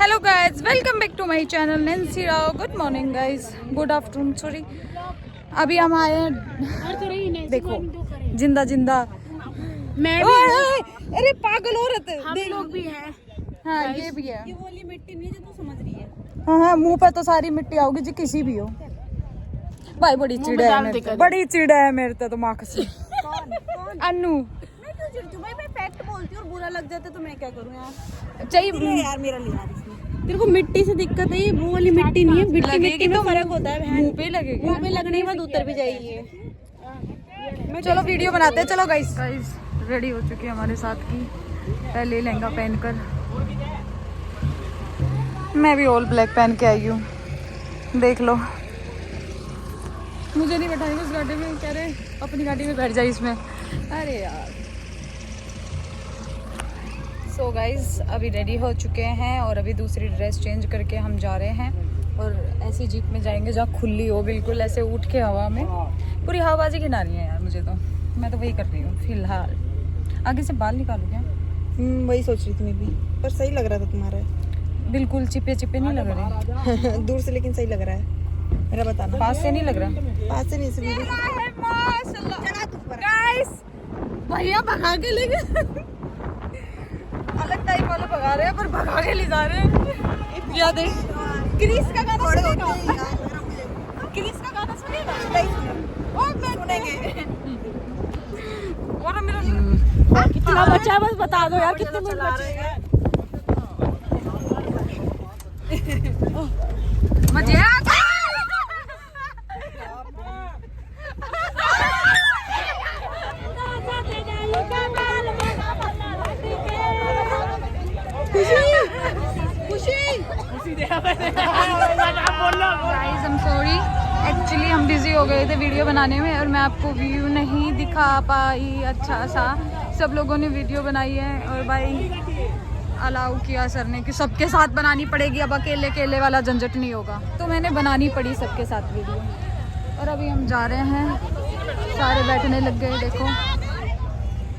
Hello guys, welcome back to my channel Nancy Rao. Good morning guys, good afternoon, sorry. अभी हम आए हैं, देखो जिंदा जिंदा। मैं अरे पागल औरत, हम लोग भी हैं। हाँ ये भी है। ये वाली मिट्टी नहीं है जो तू समझ रही है। हाँ हाँ, मुंह पे तो सारी मिट्टी आओगी जी, किसी भी हो। भाई बड़ी चिड़ा है मेरे से, बड़ी चिड़ा है मेरे से तो माँ से। अन्नू मैं क्यों चिढ़ती हूँ भाई? मैं फैक्ट बोलती हूँ और बुरा लग जाता है तो मैं क्या करूँ यार? चाहिए यार मेरा लिया इसमें। तेरे को मिट्टी से दिक्कत है, ये वो वाली मिट्टी नहीं है। मिट्टी मिट्टी में फर्क होता है। मुंह पे लगेगी, मुंह पे लगने के बाद उतर भी जाएगी। चलो वीडियो बनाते हैं। चलो गाइस रेडी हो चुकी है हमारे साथ की, पहले लहंगा पहनकर। मैं भी ऑल ब्लैक पहन के आई हूँ, देख लो। मुझे नहीं बैठाएंगे उस गाड़ी में, कह रहे अपनी गाड़ी में बैठ जाए इसमें। अरे यार। सो गाइस अभी रेडी हो चुके हैं और अभी दूसरी ड्रेस चेंज करके हम जा रहे हैं और ऐसी जीप में जाएंगे जहाँ खुली हो, बिल्कुल ऐसे उठ के हवा में। पूरी हवाबाजी खिलानी है यार मुझे तो, मैं तो वही कर रही हूँ फिलहाल। आगे से बाल निकालू क्या? वही सोच रही थी मैं भी, पर सही लग रहा था तुम्हारा। बिल्कुल चिपे चिपे नहीं लग रहे। दूर से लेकिन सही लग रहा है। मेरा बताना। पास से नहीं लग रहा। पास से नहीं से गाइस भैया भगा के ले गए। अलग टाइप वाले भगा रहे हैं, पर भगा के ले जा रहे हैं। या देख क्रिस का गाना सुनेगा? क्रिस का गाना सुनेगा? और मैं सुनेंगे। और मेरा कितना बचा है बस बता दो यार, कितने मिनट बचे हैं? मजे आता है। गाइस I'm sorry, एक्चुअली हम बिजी हो गए थे वीडियो बनाने में और मैं आपको व्यू नहीं दिखा पाई अच्छा सा। सब लोगों ने वीडियो बनाई है और भाई अलाउ किया सर ने कि सबके साथ बनानी पड़ेगी, अब अकेले अकेले वाला झंझट नहीं होगा, तो मैंने बनानी पड़ी सबके साथ वीडियो। और अभी हम जा रहे हैं, सारे बैठने लग गए। देखो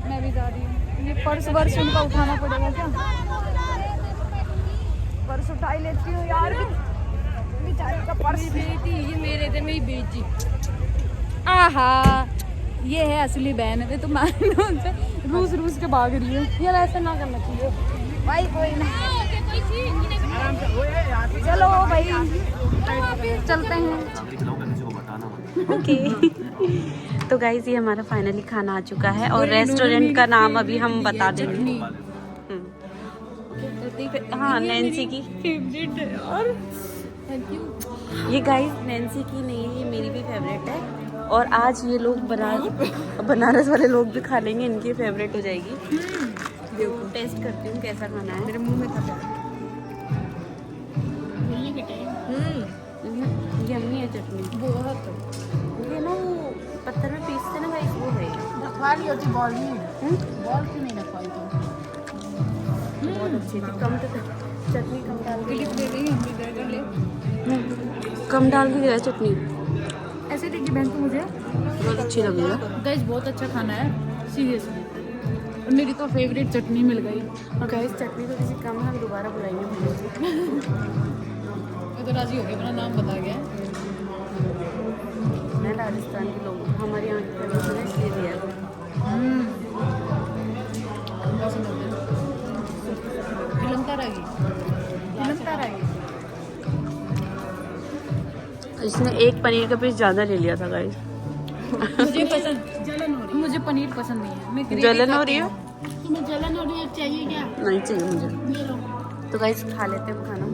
मैं भी जा रही हूँ। ये पर्स वर्स उनका उठाना पड़ेगा क्या? पर्स उठा ही लेती हूँ यार, बेचारी का पर्स। ये मेरे थे, मेरी बेटी। आहा ये है असली बहन है, तुम रूस रूस के भाग रही हो। यार ऐसा ना करना चाहिए भाई, कोई ना। चलो भाई चलते हैं। ओके तो गाइज ये हमारा फाइनली खाना आ चुका है और रेस्टोरेंट का नाम अभी हम बता देंगे। हाँ नैन्सी की फेवरेट है और ये गाइज नैन्सी की नहीं है, ये मेरी भी फेवरेट है। और आज ये लोग बनारस वाले लोग भी खा लेंगे, इनकी फेवरेट हो जाएगी। देखो टेस्ट करती हूँ कैसा खाना है। मेरे मुंह में था यम्मी है चटनी बहुत। ये ना वो पत्थर में पीसते ना गाइस, वो है रखवाली होती बॉल नहीं, बॉल क्यों नहीं रखवाली तो बहुत अच्छी थी। कम तो चटनी कम डाल के क्लिप दे रही है, हम भी दे ले। कम डाल के दिया चटनी, ऐसे देखिए बहन को मुझे बहुत अच्छी लगी है। गाइस बहुत अच्छा खाना है सीरियसली, और मेरी तो फेवरेट चटनी मिल गई। और गाइस चटनी तो किसी कम हम दोबारा बुलाएंगे। मैं तो राजी हो गई, अपना नाम बता गया। मैं राजस्थान के लोग हमारे यहाँ के फेमस है इसलिए दिया। इसने एक पनीर का पीस ज़्यादा ले लिया था गाइस। मुझे पसंद जलन हो रही, मुझे पनीर पसंद नहीं है। मैं ग्रेवी जलन हो रही है? तुम्हें जलन हो रही है, चाहिए क्या? नहीं चाहिए मुझे। तो गाइस खा लेते हैं खाना।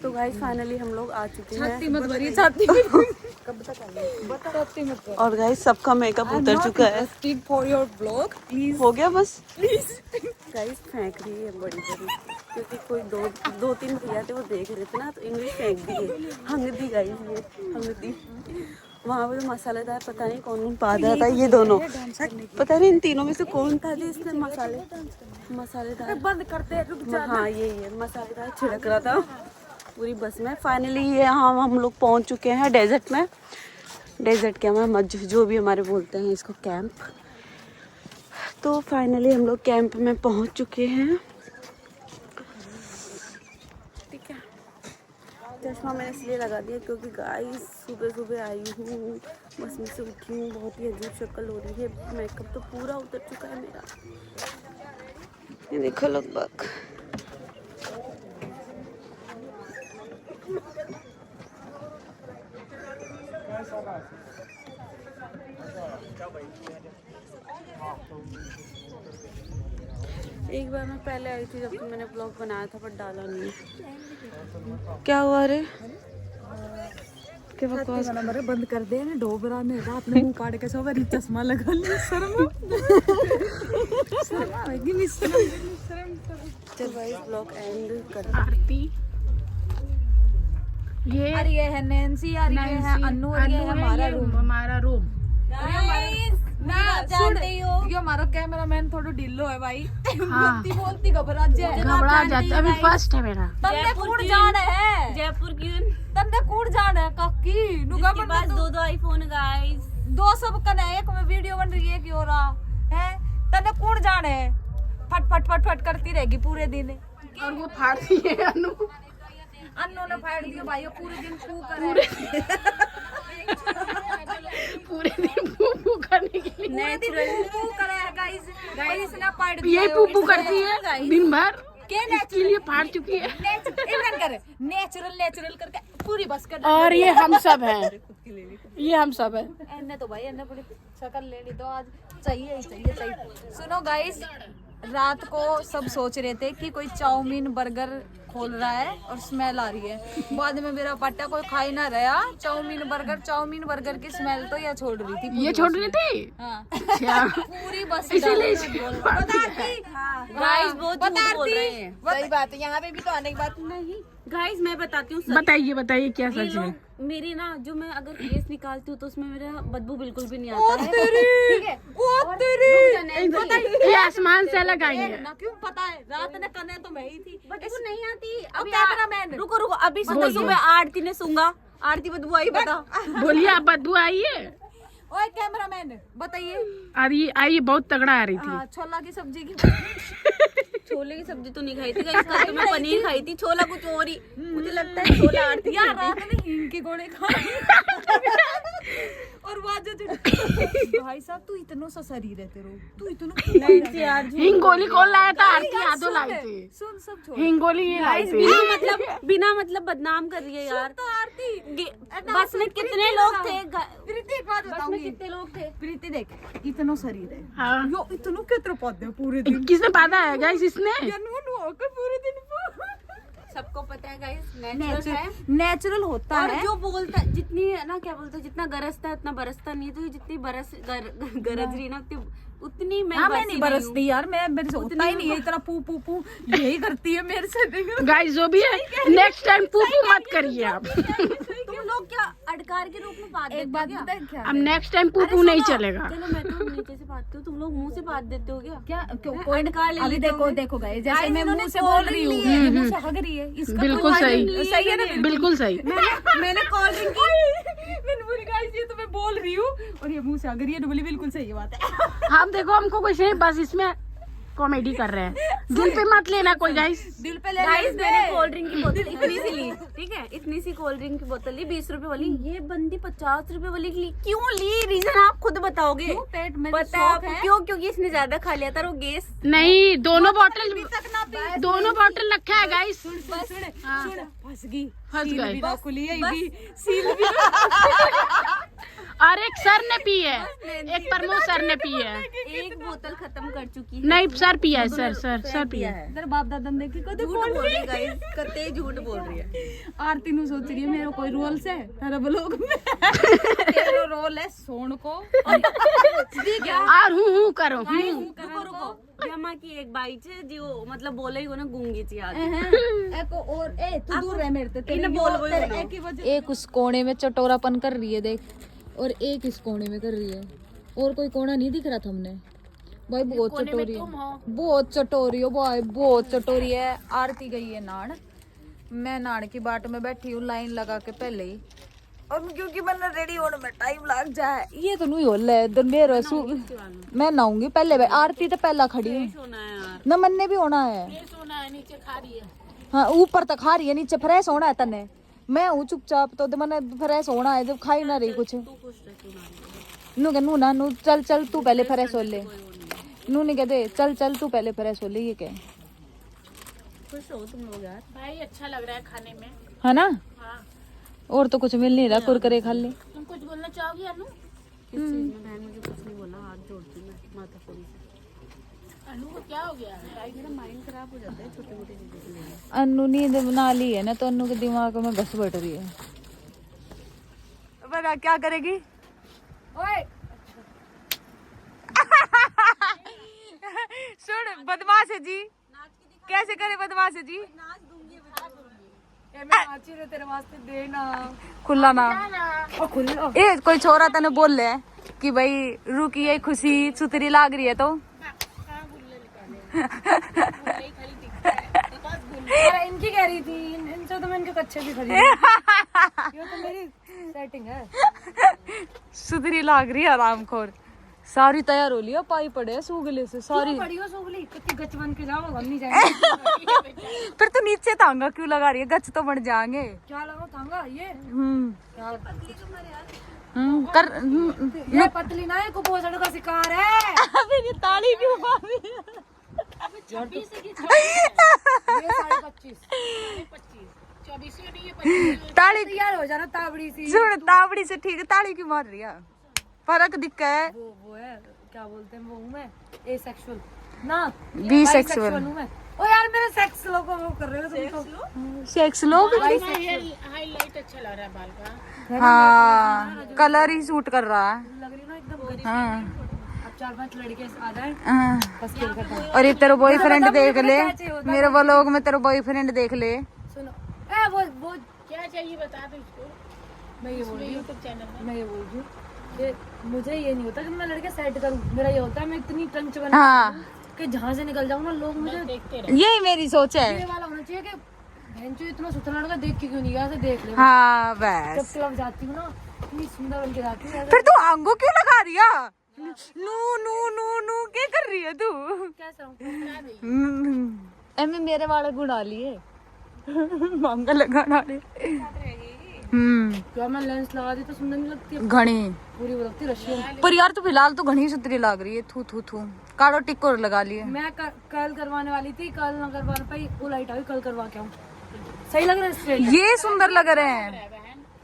तो गाइस फाइनली हम लोग आ चुके हैं। छाती मत भरिए, छाती कब तक छाती मत भरिए। और गाइस सबका मेकअप उतर चुका है। For your blog please. हो गया बस गाइस फेंक रही है बड़ी बड़ी, क्योंकि कोई दो तीन भैया थे वो देख रहे थे ना, तो इंग्लिश फेंक दी। हंगदी गाइस, ये हंगदी। वहाँ पे तो मसालेदार पता नहीं कौन पा रहा था, ये दोनों पता नहीं इन तीनों में से कौन था जो इसने मसालेदार बंद करते हैं, रुक जा। हाँ ये मसालेदार छिड़क रहा था पूरी बस में। फाइनली ये हम लोग पहुँच चुके हैं डेजर्ट में। डेजर्ट कैंप, जो भी हमारे बोलते हैं इसको, कैंप। तो फाइनली हम लोग कैंप में पहुंच चुके हैं। चश्मा मैंने इसलिए लगा दिया क्योंकि गाइस सुबह सुबह आई हूँ, बस में से उठी हूँ, बहुत ही अजीब शक्ल हो रही है, मेकअप तो पूरा उतर चुका है मेरा। ये देखो लोग बाग। एक बार मैं पहले आई थी जब मैंने ब्लॉग बनाया था पर डाला नहीं। क्या हुआ रे? क्या बकवास बंद कर दे ना, डोबरा में अपने मुंह काट के सब चश्मा लगा लिया। चल भाई ब्लॉग एंड कर। आरती ये और ये है नैन्सी, और ये है अन्नू, और ये है हमारा रूम। हमारा रूम। ये हमारा कैमरामैन थोड़ा ढिल्लो है भाई। हाँ। बोलती घबरा जाता अभी फर्स्ट है मेरा। तन्ने कूड़ जाना है, जयपुर क्यों? तन्ने कूड़ जाना है काकी नुगा के पास दो आईफोन गाइस। दो सब कने, एक में वीडियो बन रही है कि हो रहा है। तन्ने कूड़ जाना है, फट फट फट फट करती रहेगी पूरे दिन। और वो फाड़ती है अनु। अन्नू ने फाड़ दिया भाई, पूरे दिन पू करे। पूरे दिन पू करने के लिए नेचुरल पू करे है गाइस। गाइस ने फाड़ दिया। ये पू करती है दिन भर, इसके लिए फाड़ चुकी है। नेचुरल करके पूरी बस कर। और ये हम सब हैं, ये हम सब हैं। इन्हें तो भाई इन्हें पूरी शक्ल ले ली तो आज चाहिए ही चाहिए। सुनो गाइस, रात को सब सोच रहे थे कि कोई चाउमीन बर्गर खोल रहा है और स्मेल आ रही है। बाद में मेरा पट्टा कोई खा ही ना रहा। चाउमीन बर्गर की स्मेल तो ये छोड़ रही थी। ये छोड़ रही थी। हाँ। क्या? पूरी बस इसीलिए गाइस बहुत झूठ बोल रहे हैं। सही बात है, यहाँ पे भी तो आने की बात नहीं। गाइस मैं बताती हूँ, बताइए क्या सच है? मेरी ना जो मैं अगर केस निकालती हूँ तो उसमें मेरा बदबू बिल्कुल भी नहीं आता है। ठीक है? ये आसमान से अलग आई है ना, क्यों पता है? रात ने कने तो मैं ही थी। बदबू नहीं आती। अब कैमरामैन रुको अभी सुबह आरती ने सूंगा, आरती बदबू आई बता। बोलिए आप बदबू आई है? ओए कैमरामैन बताइए। आई बहुत तगड़ा आ रही थी। हाँ, छोला की सब्जी की। छोले की सब्जी तो नहीं खाई थी गाइस, कल तो मैं पनीर खाई थी, छोला कुछ और ही। मुझे लगता है छोला आरती यार रात में हींग के गोले खाए। और भाई साहब तू इतना सा शरीर है तेरो, तू इतना हिंगोली कौन लाया था? आरती यादव लाई थी। सुन सब छोड़। हिंगोली ये लाई थी। बिना मतलब बदनाम कर रही है यार। तो आरती बस में कितने लोग थे? प्रीति एक बात बताऊंगी। कितने लोग थे? प्रीति देख, इतना शरीर है। हाँ। यो इतना कितना पाते पूरे दिन। किसने पादा है गाइस? इसने पूरे दिन सबको पता है गाइस, नेचुरल है, नेचुरल होता और है। जो बोलता है जितनी ना क्या बोलते हैं, जितना गरजता है उतना बरसता नहीं है। तो ये जितनी गरज रही ना उतनी मैं नहीं बरसती यार। मैं मेरे से होता ही नहीं है इतना पू पू पू, यही करती है मेरे से। गाइस जो भी है, नेक्स्ट टाइम पू मत करिए आप। तुम लोग क्या अडकार के रूप में बात देते हो क्या? क्या अब नेक्स्ट टाइम पू नहीं चलेगा। चलो मैं तो नीचे से बात हूँ, तुम लोग मुंह से बात देते हो क्या? क्या अडकार ले अभी लेते देखो होगे। देखो गाइस, जैसे मैं मुंह से कॉल बोल रही हूँ, ये मुंह से हग रही है। इसका बिल्कुल सही, सही है ना? बिल्कुल सही। मैंने कॉल ड्रिंक की, मैंने बोली गाइस ये तो मैं बोल रही हूँ और ये मुंह से हग रही है। बोली बिल्कुल सही है बात है। हम देखो हमको कुछ नहीं, बस इसमें कॉमेडी कर रहे हैं। दिल पे मत लेना कोई गाइस। दिल पे ले गाइस मैंने कोल्ड ड्रिंक की बोतल इतनी सी ली, ठीक है, इतनी सी कोल्ड ड्रिंक की बोतल ली 20 रुपए वाली। ये बंदी 50 रुपए वाली ली। क्यों ली? रीजन आप खुद बताओगे। पेट में पता है आपको क्यों? क्योंकि इसने ज्यादा खा लिया था, वो गैस नहीं, दोनों बोतल रखा है गाइस। फंस गई, फंस गई। खुली है भी, सील भी। और एक सर ने पी है, एक प्रमोद सर ने पी है। एक बोतल खत्म कर चुकी है। नहीं सर पिया है, सर पिया है। तेरे बाप दादा ने देखी कदे झूठ बोल रही है गाइस, कते झूठ बोल रही है। आरती नु सोच रही है मेरा कोई रोल से तेरा ब्लॉग में। तेरा रोल है सोन को और हूँ करो। रुको यमा की एक बाई छे जो मतलब बोले ही ना गूंगी थी आज। एको और ए तू दूर रह मेरे से। इन्हें बोल बोल एक ही वजह। एक उस कोने में चटोरापन कर रही है देख, और एक इस कोने में कर रही है, और कोई कोना नहीं दिख रहा था हमने। भाई बहुत चटोरी है, बहुत चटोरी हो भाई, बहुत चटोरी है। आरती गई है नान, मैं नान की बाट में बैठी हूँ लाइन लगा के पहले ही, और क्योंकि मैंने रेडी होने में टाइम लग जाए। ये तो नहीं हो मेरे मैं नहाऊंगी पहले। भाई आरती तो पहला खड़ी है न, मन्ने भी होना है। हाँ ऊपर तक खा रही है, नीचे फ्रेश होना है तने। मैं हूँ चुपचाप तो मैंने फ्रेश होना है जब खाई ना रही कुछ। नू कह नू ना नू चल चल तू पहले फ्रेश हो ले। नू नहीं कहते चल चल तू पहले फ्रेश हो ले, ये क्या खुश हो तुम लोग यार। भाई अच्छा लग रहा है खाने में। है ना। हाँ। और तो कुछ मिल नहीं रहा, कुरकुरे खा ले। तुम कुछ बोलना चाहोगी अनु? किस चीज में? बहन मुझे कुछ नहीं बोला, हाथ जोड़ती हूँ मैं माता पूरी से। अनु को क्या हो गया? मेरा माइंड खराब हो जाता है छोटी मोटी चीजों के लिए। अनु नींद बना ली है ना तो अनु के दिमाग में घस बैठ रही है। बता क्या करेगी? ओए सुन बदमाश है जी, कैसे करे बदमाश है जी? तेरे वास्ते देना खुला ना खुला। ए कोई छोरा तने बोल ले कि भाई रुकी है खुशी सुतरी लाग रही है तो इनकी कह रही थी, इनसे तो मैं इनके कच्चे भी खरीदी। ये तो मेरी सेटिंग है। सुतरी लाग रही है आरामखोर। सारी तैयार हो लिया, पाई पड़े सूगले से सारी। बड़ी हो सूगली कितनी गच बन के जाओ, हम नहीं जाएंगे। फिर तो नीचे तांगा क्यों लगा रही है? गच तो बन जाएंगे। क्या लगाओ तांगा ये? कर ये पतली ना है, कुपोषण का शिकार है। मेरी ताली क्यों मार रही है? ये 25.5 ताली तैयार हो जाना ताबड़ी सी। सुन ताबड़ी से ठीक है, ताली क्यों मार रही है? फर्क दिखा है। वो है क्या बोलते हैं वो हूँ मैं एसेक्सुअल ना बीसेक्सुअल। हूँ मैं। ओ यार मेरे सेक्स लोग को वो कर रहे हो तुम। सेक्स लोग हाईलाइट अच्छा लग रहा है बाल का। हाँ कलर ही सूट कर रहा है। लग रही ना एकदम। हाँ अब 4-5 लड़के आ जाए हाँ। बस खेल करता है। और ये तेरा बॉयफ्रेंड देख ले, मेरे व्लॉग में तेरा बॉयफ्रेंड देख ले। सुनो ए वो क्या चाहिए बता दो इसको। मैं ये बोल रही हूँ यूट्यूब चैनल में मैं ये बोल रही हूँ कि मुझे ये नहीं होता कि मैं लड़के सेट करूँ। मेरा ये होता है मैं इतनी टंच बना हाँ कि जहाँ से निकल जाऊँ ना लोग मुझे देखते रहे। यही मेरी सोच है। ये वाला होना चाहिए कि बहन जो इतना सुथरा लड़का देख के क्यों नहीं गया, ऐसे देख ले। हाँ जब बस क्लब जाती हूँ ना इतनी सुंदर बन के जाती हूँ। फिर तू आंगो क्यों लगा रही है? नू नू नू नू क्या कर रही है तू? कैसा हूँ एम मेरे वाले गुड़ा लिए मांगा लगाना रे। क्या मैं लेंस लगा दी तो सुंदर नहीं लगती है? घनी पूरी वो लगती रशियन। पर यार तू फिलहाल तो घनी सुतरी लग रही है। थू थू थू काड़ो टिक्को लगा लिए। मैं कल करवाने वाली थी, कल ना करवा पाई, वो लाइट आ गई, कल करवा के आऊँ। सही लग रहा है स्ट्रेट? ये सुंदर लग रहे हैं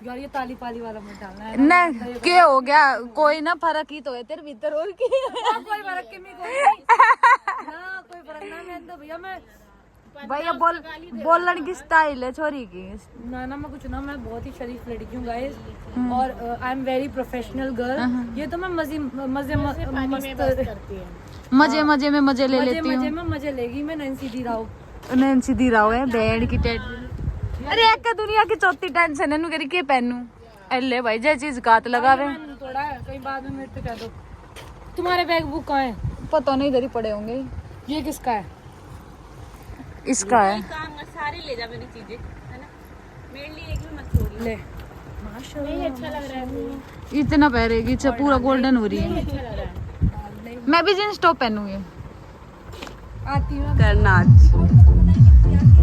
यार ये ताली पाली वाला मत डालना है न। क्या हो गया? कोई ना फर्क ही तो है तेरे भीतर और की। कोई फर्क के में कोई ना कोई फर्क ना। मैं तो भैया मैं भैया बोलने की स्टाइल है छोरी की। ना मैं कुछ ना, मैं बहुत ही शरीफ लड़की हूँ गाइस, और I am very professional girl. ये तो मैं मजे मजे मजे मजे में मजे ले लेती मजे हूँ। में मजे लेगी मैं। नैन्सी डी राव नैन्सी दी राव है बैंड की टेंशन। अरे एक का दुनिया की चौथी टेंशन है नु करी के पहनू। अल्ले भाई जे चीज गात लगावे थोड़ा है, कहीं बाद में मेरे से कह दो। तुम्हारे बैग बुक कहाँ है? पता नहीं इधर ही पड़े होंगे। ये किसका है? इसका है। सारे ले जा मेरी चीजें, है ना? मेरे लिए एक भी मत छोड़। ले नहीं अच्छा लग रहा है। इतना पहरेगी अच्छा पूरा गोल्डन हो रही है। अच्छा लग रहा है। मैं भी जींस टॉप पहनूंगी। आती हूँ नाच।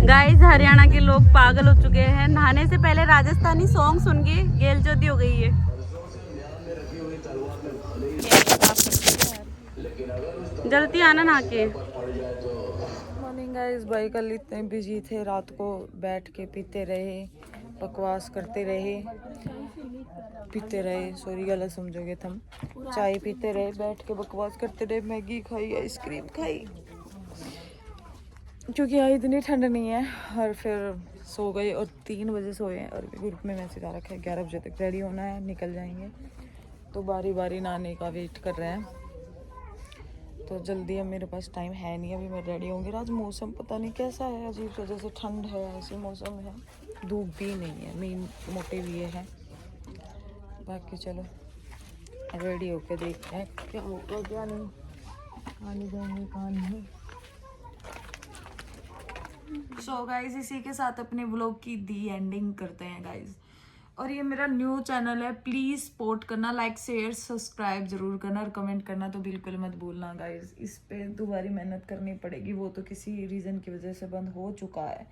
गाइस हरियाणा के लोग पागल हो चुके हैं। नहाने से पहले राजस्थानी सॉन्ग सुन के गेल जोती हो गई है। जल्दी आना नहा के। मॉर्निंग गाइस, भाई कल इतने बिजी थे, रात को बैठ के पीते रहे, बकवास करते रहे, सॉरी गलत समझोगे तुम। चाय पीते रहे, बैठ के बकवास करते रहे, मैगी खाई, आइसक्रीम खाई, क्योंकि यहाँ इतनी ठंड नहीं है। और फिर सो गए और 3 बजे सोए हैं। और ग्रुप में मैसेज आ रखा है 11 बजे तक रेडी होना है, निकल जाएंगे। तो बारी बारी नहाने का वेट कर रहे हैं। तो जल्दी अब मेरे पास टाइम है नहीं, अभी मैं रेडी होंगी। आज मौसम पता नहीं कैसा है, अजीब सा, जैसे ठंड है ऐसे मौसम है, धूप भी नहीं है, मेन मोटिव ये है। बाकी चलो रेडी होके देखते हैं क्या होगा क्या नहीं, आने जाएंगे कहाँ नहीं। सो गाइज इसी के साथ अपने व्लॉग की दी एंडिंग करते हैं गाइज। और ये मेरा न्यू चैनल है, प्लीज़ सपोर्ट करना, लाइक शेयर सब्सक्राइब जरूर करना, और कमेंट करना तो बिल्कुल मत भूलना गाइज। इस पे दोबारा मेहनत करनी पड़ेगी, वो तो किसी रीज़न की वजह से बंद हो चुका है,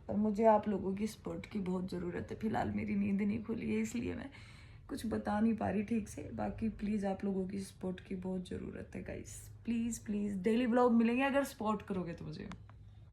और मुझे आप लोगों की सपोर्ट की बहुत ज़रूरत है। फिलहाल मेरी नींद नहीं खुली है, इसलिए मैं कुछ बता नहीं पा रही ठीक से। बाकी प्लीज़ आप लोगों की सपोर्ट की बहुत ज़रूरत है guys. Please please daily vlog मिलेंगे अगर सपोर्ट करोगे तो मुझे।